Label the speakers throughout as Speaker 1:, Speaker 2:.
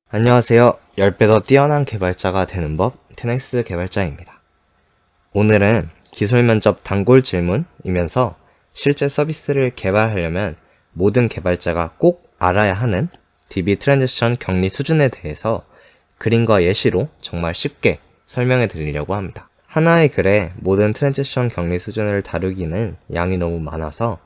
Speaker 1: 안녕하세요. 10배 더 뛰어난 개발자가 되는 법, 10X 개발자입니다. 오늘은 기술 면접 단골 질문이면서 실제 서비스를 개발하려면 모든 개발자가 꼭 알아야 하는 DB 트랜지션 격리 수준에 대해서 그림과 예시로 정말 쉽게 설명해 드리려고 합니다. 하나의 글에 모든 트랜지션 격리 수준을 다루기는 양이 너무 많아서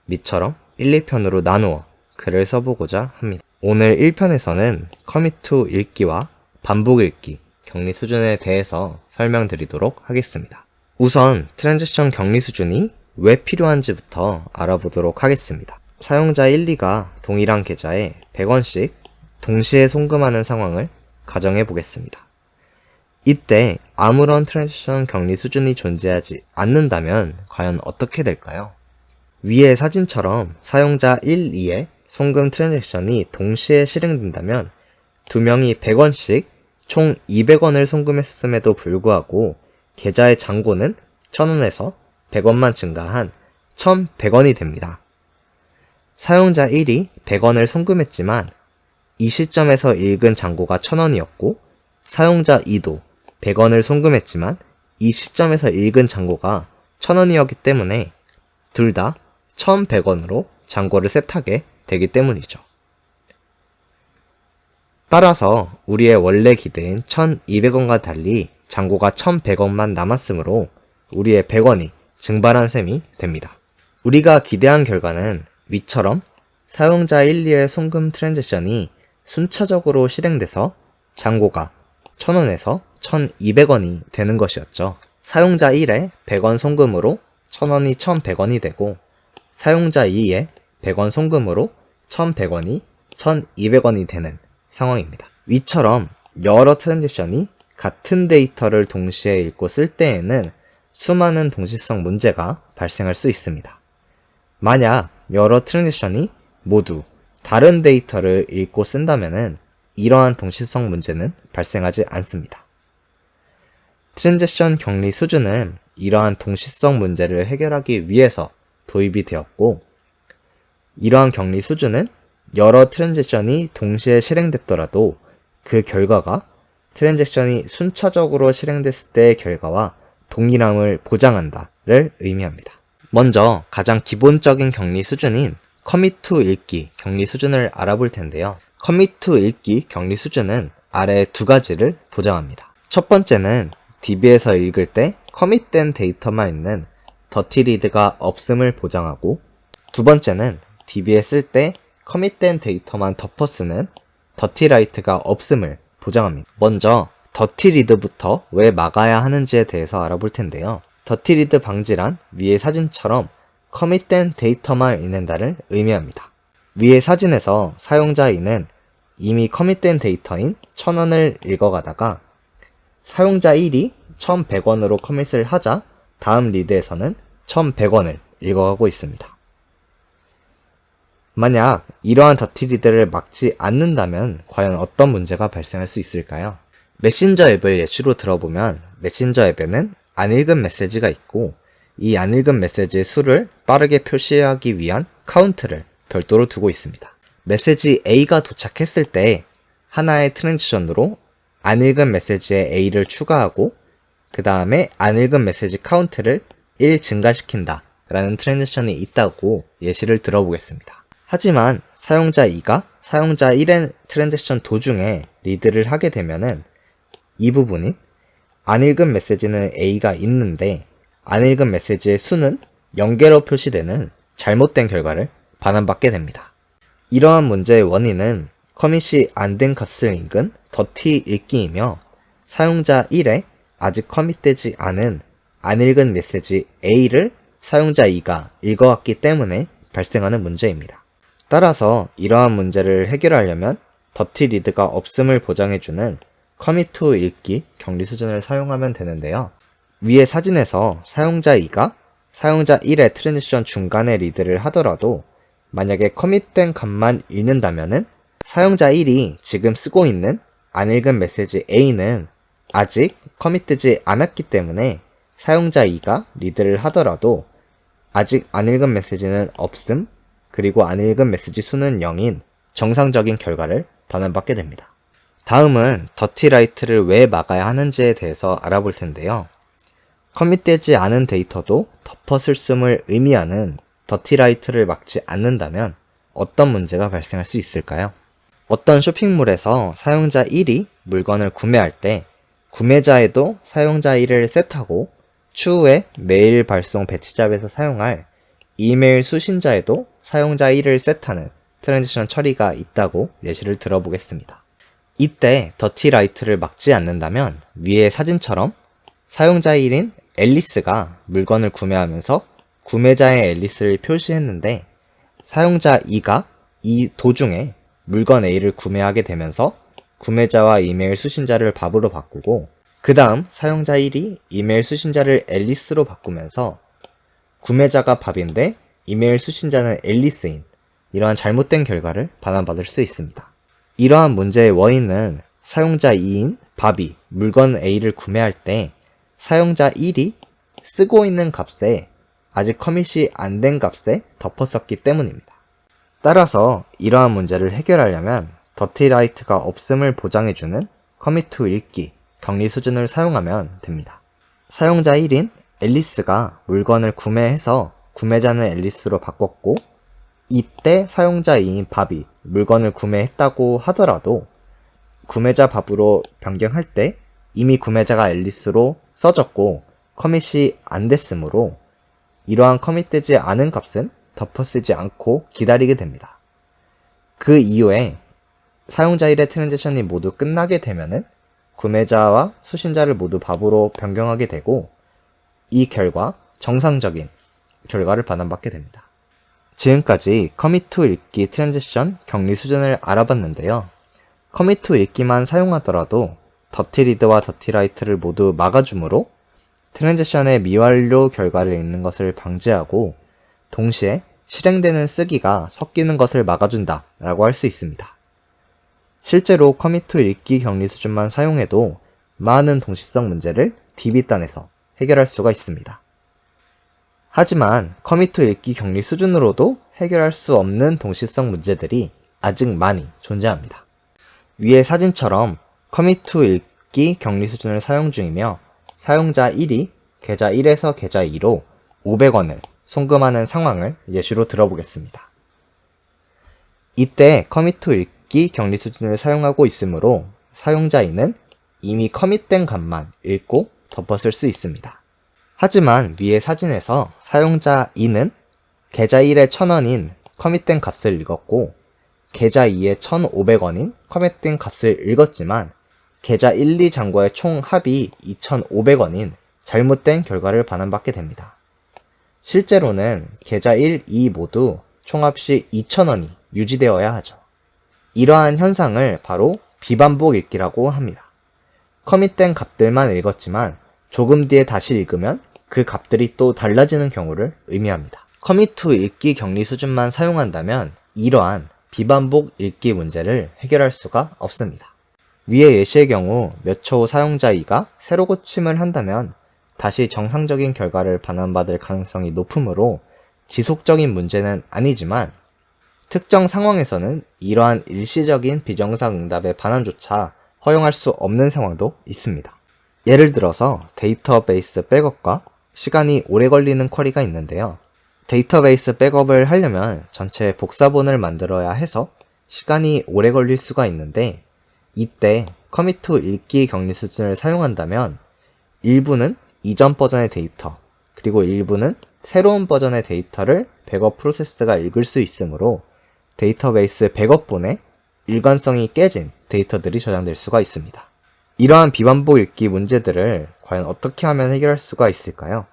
Speaker 1: 밑처럼 1, 2편으로 나누어 글을 써보고자 합니다. 오늘 1편에서는 커밋 투 읽기와 반복 읽기 격리 수준에 대해서 설명드리도록 하겠습니다. 우선 트랜지션 격리 수준이 왜 필요한지부터 알아보도록 하겠습니다. 사용자 1, 2가 동일한 계좌에 100원씩 동시에 송금하는 상황을 가정해 보겠습니다. 이때 아무런 트랜지션 격리 수준이 존재하지 않는다면 과연 어떻게 될까요? 위의 사진처럼 사용자 1, 2의 송금 트랜잭션이 동시에 실행된다면 두 명이 100원씩 총 200원을 송금했음에도 불구하고 계좌의 잔고는 1000원에서 100원만 증가한 1100원이 됩니다. 사용자 1이 100원을 송금했지만 이 시점에서 읽은 잔고가 1000원이었고 사용자 2도 100원을 송금했지만 이 시점에서 읽은 잔고가 1000원이었기 때문에 둘 다 1100원으로 잔고를 세트하게 되기 때문이죠. 따라서 우리의 원래 기대인 1200원과 달리 잔고가 1100원만 남았으므로 우리의 100원이 증발한 셈이 됩니다. 우리가 기대한 결과는 위처럼 사용자 1, 2의 송금 트랜잭션이 순차적으로 실행돼서 잔고가 1000원에서 1200원이 되는 것이었죠. 사용자 1의 100원 송금으로 1000원이 1100원이 되고 사용자 2의 100원 송금으로 1100원이 1200원이 되는 상황입니다. 위처럼 여러 트랜지션이 같은 데이터를 동시에 읽고 쓸 때에는 수많은 동시성 문제가 발생할 수 있습니다. 만약 여러 트랜지션이 모두 다른 데이터를 읽고 쓴다면 이러한 동시성 문제는 발생하지 않습니다. 트랜지션 격리 수준은 이러한 동시성 문제를 해결하기 위해서 도입이 되었고 이러한 격리 수준은 여러 트랜지션이 동시에 실행됐더라도 그 결과가 트랜지션이 순차적으로 실행됐을 때의 결과와 동일함을 보장한다를 의미합니다. 먼저 가장 기본적인 격리 수준인 커밋 투 읽기 격리 수준을 알아볼 텐데요. 커밋 투 읽기 격리 수준은 아래 두 가지를 보장합니다. 첫 번째는 DB에서 읽을 때 커밋된 데이터만 있는 더티 리드가 없음을 보장하고 두 번째는 DB에 쓸 때 커밋된 데이터만 덮어 쓰는 더티 라이트가 없음을 보장합니다. 먼저 더티 리드부터 왜 막아야 하는지에 대해서 알아볼 텐데요. 더티 리드 방지란 위의 사진처럼 커밋된 데이터만 읽는다를 의미합니다. 위의 사진에서 사용자 2는 이미 커밋된 데이터인 1000원을 읽어가다가 사용자 1이 1100원으로 커밋을 하자 다음 리드에서는 1100원을 읽어가고 있습니다. 만약 이러한 더티 리드를 막지 않는다면 과연 어떤 문제가 발생할 수 있을까요? 메신저 앱을 예시로 들어보면 메신저 앱에는 안 읽은 메시지가 있고 이 안 읽은 메시지의 수를 빠르게 표시하기 위한 카운트를 별도로 두고 있습니다. 메시지 A가 도착했을 때 하나의 트랜지션으로 안 읽은 메시지에 A를 추가하고 그 다음에 안 읽은 메시지 카운트를 1 증가시킨다 라는 트랜지션이 있다고 예시를 들어보겠습니다. 하지만 사용자 2가 사용자 1의 트랜지션 도중에 리드를 하게 되면은 이 부분인 안 읽은 메시지는 A가 있는데 안 읽은 메시지의 수는 0개로 표시되는 잘못된 결과를 반환받게 됩니다. 이러한 문제의 원인은 커밋이 안 된 값을 읽은 더티 읽기이며 사용자 1에 아직 커밋되지 않은 안 읽은 메시지 A를 사용자 2가 읽어왔기 때문에 발생하는 문제입니다. 따라서 이러한 문제를 해결하려면 더티 리드가 없음을 보장해주는 커밋 투 읽기 격리 수준을 사용하면 되는데요. 위의 사진에서 사용자 2가 사용자 1의 트랜지션 중간에 리드를 하더라도 만약에 커밋된 값만 읽는다면은 사용자 1이 지금 쓰고 있는 안 읽은 메시지 A는 아직 커밋되지 않았기 때문에 사용자 2가 리드를 하더라도 아직 안 읽은 메시지는 없음 그리고 안 읽은 메시지 수는 0인 정상적인 결과를 반환받게 됩니다. 다음은 더티라이트를 왜 막아야 하는지에 대해서 알아볼 텐데요. 커밋되지 않은 데이터도 덮어쓸 을 의미하는 더티라이트를 막지 않는다면 어떤 문제가 발생할 수 있을까요? 어떤 쇼핑몰에서 사용자 1이 물건을 구매할 때 구매자에도 사용자 1을 셋하고 추후에 메일 발송 배치잡에서 사용할 이메일 수신자에도 사용자 1을 셋하는 트랜지션 처리가 있다고 예시를 들어보겠습니다. 이때 더티라이트를 막지 않는다면 위의 사진처럼 사용자 1인 앨리스가 물건을 구매하면서 구매자의 앨리스를 표시했는데 사용자 2가 이 도중에 물건 A를 구매하게 되면서 구매자와 이메일 수신자를 밥으로 바꾸고 그 다음 사용자 1이 이메일 수신자를 앨리스로 바꾸면서 구매자가 밥인데 이메일 수신자는 앨리스인 이러한 잘못된 결과를 반환받을 수 있습니다. 이러한 문제의 원인은 사용자 2인 밥이 물건 A를 구매할 때 사용자 1이 쓰고 있는 값에 아직 커밋이 안 된 값에 덮었었기 때문입니다. 따라서 이러한 문제를 해결하려면 더티라이트가 없음을 보장해주는 커밋 투 읽기 격리 수준을 사용하면 됩니다. 사용자 1인 앨리스가 물건을 구매해서 구매자는 앨리스로 바꿨고 이때 사용자 2인 밥이 물건을 구매했다고 하더라도 구매자 밥으로 변경할 때 이미 구매자가 앨리스로 써졌고 커밋이 안 됐으므로 이러한 커밋되지 않은 값은 덮어쓰지 않고 기다리게 됩니다. 그 이후에 사용자 1의 트랜지션이 모두 끝나게 되면은 구매자와 수신자를 모두 밥으로 변경하게 되고 이 결과 정상적인 결과를 반환받게 됩니다. 지금까지 커밋 투 읽기 트랜지션 격리 수준을 알아봤는데요. 커밋 투 읽기만 사용하더라도 더티리드와 더티라이트를 모두 막아주므로 트랜지션의 미완료 결과를 읽는 것을 방지하고 동시에 실행되는 쓰기가 섞이는 것을 막아준다 라고 할 수 있습니다. 실제로 커밋 투 읽기 격리 수준만 사용해도 많은 동시성 문제를 DB단에서 해결할 수가 있습니다. 하지만 커밋 투 읽기 격리 수준으로도 해결할 수 없는 동시성 문제들이 아직 많이 존재합니다. 위의 사진처럼 커밋 투 읽기 격리 수준을 사용 중이며 사용자 1이 계좌 1에서 계좌 2로 500원을 송금하는 상황을 예시로 들어보겠습니다. 이때 커밋 투 읽기 격리 수준을 사용하고 있으므로 사용자 2는 이미 커밋된 값만 읽고 덮었을 수 있습니다. 하지만 위의 사진에서 사용자 2는 계좌 1의 1000원인 커밋된 값을 읽었고 계좌 2의 1500원인 커밋된 값을 읽었지만 계좌 1, 2 잔고의 총 합이 2500원인 잘못된 결과를 반환받게 됩니다. 실제로는 계좌 1, 2 모두 총합시 2000원이 유지되어야 하죠. 이러한 현상을 바로 비반복 읽기라고 합니다. 커밋된 값들만 읽었지만 조금 뒤에 다시 읽으면 그 값들이 또 달라지는 경우를 의미합니다. 커밋 투 읽기 격리 수준만 사용한다면 이러한 비반복 읽기 문제를 해결할 수가 없습니다. 위의 예시의 경우 몇 초 후 사용자 2가 새로 고침을 한다면 다시 정상적인 결과를 반환받을 가능성이 높으므로 지속적인 문제는 아니지만 특정 상황에서는 이러한 일시적인 비정상 응답의 반환조차 허용할 수 없는 상황도 있습니다. 예를 들어서 데이터베이스 백업과 시간이 오래 걸리는 쿼리가 있는데요. 데이터베이스 백업을 하려면 전체 복사본을 만들어야 해서 시간이 오래 걸릴 수가 있는데 이때 커밋 투 읽기 격리 수준을 사용한다면 일부는 이전 버전의 데이터 그리고 일부는 새로운 버전의 데이터를 백업 프로세스가 읽을 수 있으므로 데이터베이스 백업본에 일관성이 깨진 데이터들이 저장될 수가 있습니다. 이러한 비반복 읽기 문제들을 과연 어떻게 하면 해결할 수가 있을까요?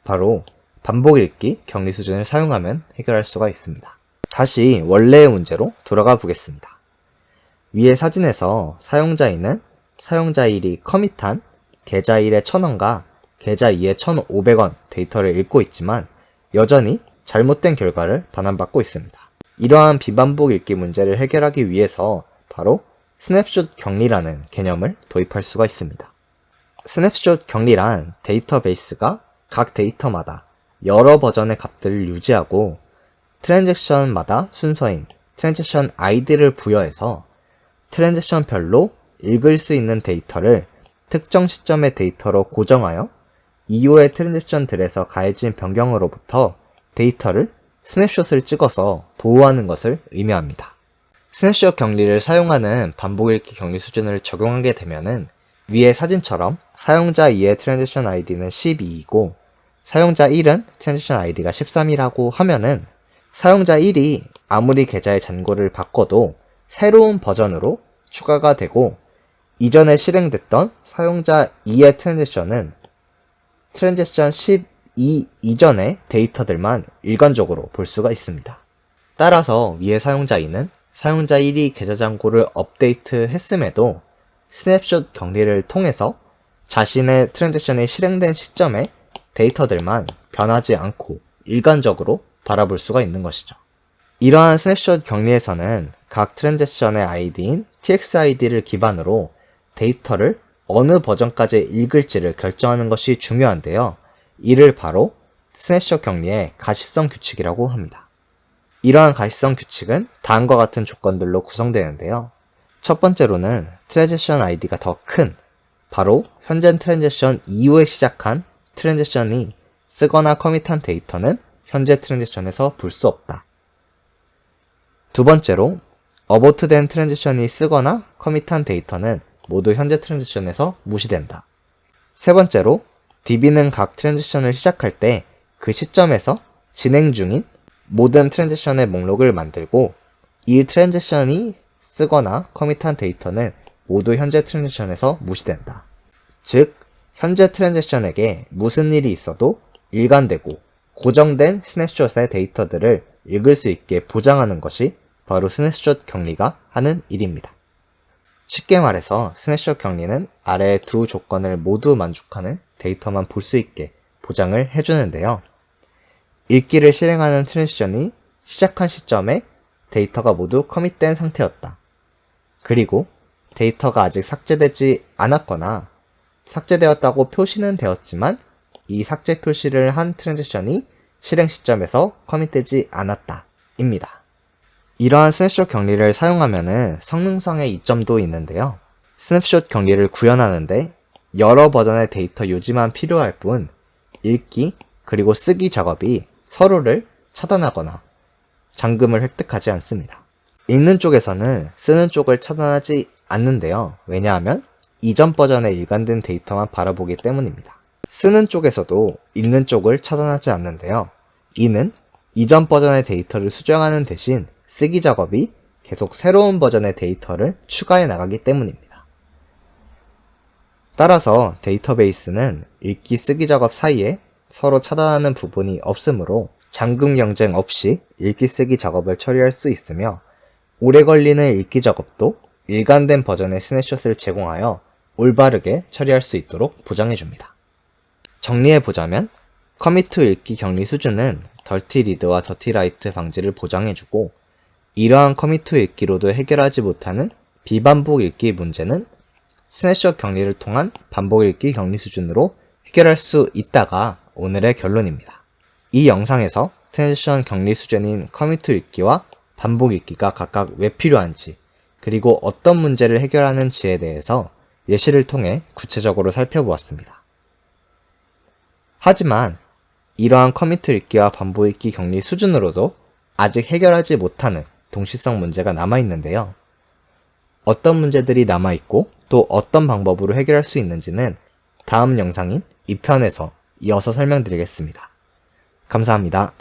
Speaker 1: 바로 반복 읽기 격리 수준을 사용하면 해결할 수가 있습니다. 다시 원래의 문제로 돌아가 보겠습니다. 위의 사진에서 사용자 2는 사용자 1이 커밋한 계좌 1의 1000원과 계좌 2의 1500원 데이터를 읽고 있지만 여전히 잘못된 결과를 반환받고 있습니다. 이러한 비반복 읽기 문제를 해결하기 위해서 바로 스냅샷 격리라는 개념을 도입할 수가 있습니다. 스냅샷 격리란 데이터베이스가 각 데이터마다 여러 버전의 값들을 유지하고 트랜잭션마다 순서인 트랜잭션 아이디를 부여해서 트랜잭션별로 읽을 수 있는 데이터를 특정 시점의 데이터로 고정하여 이후의 트랜지션들에서 가해진 변경으로부터 데이터를 스냅샷을 찍어서 보호하는 것을 의미합니다. 스냅샷 격리를 사용하는 반복 읽기 격리 수준을 적용하게 되면은 위의 사진처럼 사용자 2의 트랜지션 ID는 12이고 사용자 1은 트랜지션 ID가 13이라고 하면은 사용자 1이 아무리 계좌의 잔고를 바꿔도 새로운 버전으로 추가가 되고 이전에 실행됐던 사용자 2의 트랜지션은 트랜지션 12 이전의 데이터들만 일관적으로 볼 수가 있습니다. 따라서 위의 사용자 2는 사용자 1이 계좌 잔고를 업데이트 했음에도 스냅샷 격리를 통해서 자신의 트랜지션이 실행된 시점의 데이터들만 변하지 않고 일관적으로 바라볼 수가 있는 것이죠. 이러한 스냅샷 격리에서는 각 트랜지션의 아이디인 TXID를 기반으로 데이터를 어느 버전까지 읽을지를 결정하는 것이 중요한데요. 이를 바로 스냅샷 격리의 가시성 규칙이라고 합니다. 이러한 가시성 규칙은 다음과 같은 조건들로 구성되는데요. 첫 번째로는 트랜지션 ID가 더 큰, 바로 현재 트랜지션 이후에 시작한 트랜지션이 쓰거나 커밋한 데이터는 현재 트랜지션에서 볼 수 없다. 두 번째로 어보트된 트랜지션이 쓰거나 커밋한 데이터는 모두 현재 트랜지션에서 무시된다. 세 번째로 DB는 각 트랜지션을 시작할 때 그 시점에서 진행 중인 모든 트랜지션의 목록을 만들고 이 트랜지션이 쓰거나 커밋한 데이터는 모두 현재 트랜지션에서 무시된다. 즉, 현재 트랜지션에게 무슨 일이 있어도 일관되고 고정된 스냅샷의 데이터들을 읽을 수 있게 보장하는 것이 바로 스냅샷 격리가 하는 일입니다. 쉽게 말해서 스냅샷 격리는 아래의 두 조건을 모두 만족하는 데이터만 볼 수 있게 보장을 해주는데요. 읽기를 실행하는 트랜지션이 시작한 시점에 데이터가 모두 커밋된 상태였다. 그리고 데이터가 아직 삭제되지 않았거나 삭제되었다고 표시는 되었지만 이 삭제 표시를 한 트랜지션이 실행 시점에서 커밋되지 않았다 입니다. 이러한 스냅샷 격리를 사용하면 성능상의 이점도 있는데요. 스냅샷 격리를 구현하는데 여러 버전의 데이터 유지만 필요할 뿐 읽기 그리고 쓰기 작업이 서로를 차단하거나 잠금을 획득하지 않습니다. 읽는 쪽에서는 쓰는 쪽을 차단하지 않는데요. 왜냐하면 이전 버전의 일관된 데이터만 바라보기 때문입니다. 쓰는 쪽에서도 읽는 쪽을 차단하지 않는데요. 이는 이전 버전의 데이터를 수정하는 대신 쓰기 작업이 계속 새로운 버전의 데이터를 추가해 나가기 때문입니다. 따라서 데이터베이스는 읽기 쓰기 작업 사이에 서로 차단하는 부분이 없으므로 잠금 경쟁 없이 읽기 쓰기 작업을 처리할 수 있으며 오래 걸리는 읽기 작업도 일관된 버전의 스냅샷을 제공하여 올바르게 처리할 수 있도록 보장해줍니다. 정리해보자면 커밋 투 읽기 격리 수준은 더티 리드와 더티 라이트 방지를 보장해주고 이러한 커밋 투 읽기로도 해결하지 못하는 비반복 읽기 문제는 스냅샷 격리를 통한 반복 읽기 격리 수준으로 해결할 수 있다가 오늘의 결론입니다. 이 영상에서 트랜지션 격리 수준인 커밋 투 읽기와 반복 읽기가 각각 왜 필요한지 그리고 어떤 문제를 해결하는지에 대해서 예시를 통해 구체적으로 살펴보았습니다. 하지만 이러한 커밋 투 읽기와 반복 읽기 격리 수준으로도 아직 해결하지 못하는 동시성 문제가 남아있는데요. 어떤 문제들이 남아있고 또 어떤 방법으로 해결할 수 있는지는 다음 영상인 2편에서 이어서 설명드리겠습니다. 감사합니다.